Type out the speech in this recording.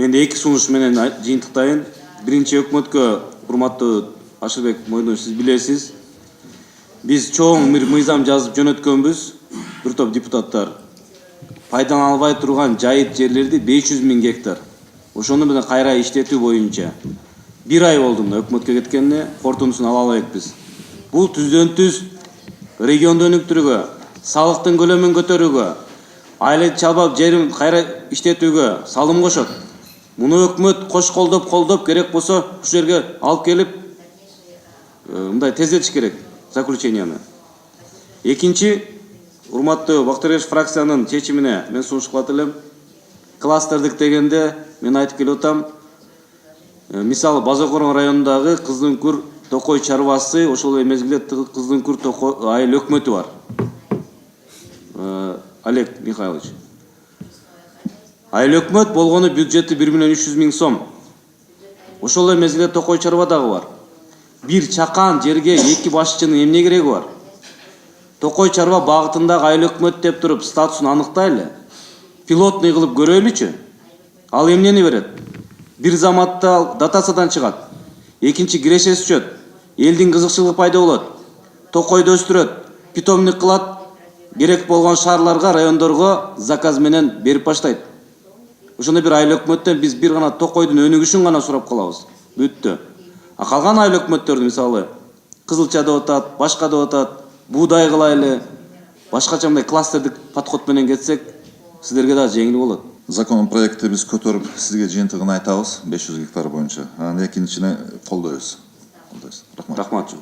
Мен эки сунуш менен жыйынтыктайын. Биринчи өкмөткө, урматтуу Ашырбек Мойдонович, сиз билесиз, биз чоң бир мыйзам жазып жөнөткөнбүз. Бир топ депутаттар пайдалана албай турган жайыт жерлерди 500.000 гектар. Ошону менен кайра иштетүү боюнча 1 ай болду мына өкмөткө кеткенине, корутундусун ала албайбыз. Бул түздөн-түз регионду өнүктүрүүгө, салыктын көлөмүн көтөрүүгө, айыл чалбап жерин кайра иштетүүгө салым кошот. Муну өкмөт кош колдоп керек болсо ушул жерге алып келип мындай тездетиш керек заключенияны. Экинчи, урматтуу Бактырбеков фракциянын чечимине мен сунуш кылат элем. Кластердик дегенде мен айтып келип атам. Мисалы Базокорон районундагы Кыздымкүр Токой чарбасы, ошол эле мезгилде Кыздымкүр Токой айыл өкмөтү бар. Олег Михайлович. Айыл өкмөт болгону бюджети 1.300.000 сом. Ошол эле мезгилде Токой чарба дагы бар. Бир чакан жерге эки башчынын эмне кереги бар? Токой чарба багытындагы айыл өкмөт деп туруп статусун аныктайлы. Пилотный кылып көрөлүчү. Ал эмнени берет? Бир заматта дотациядан чыгат. Экинчи кирешеси түшөт. Элдин кызыкчылыгы пайда болот. Токойду өстүрөт. Питомник кылат. Керек болгон шаарларга, райондорго заказ менен берип баштайт. Ошондой бир айыл өкмөттөн биз бир гана Токойдун өнүгүшүн гана сурап калабыз. Бүттү. А калган айыл өкмөттөрдү мисалы кызылча деп атат, башка деп атат, буудай кылайлы, башкача мындай кластердик подход менен кетсек, сиздерге да жеңил болот. Законопроектти биз көтөрүп сизге жыйынтыгын айтабыз 500 гектар боюнча. Анан экинчини колдойбуз. Рахмат.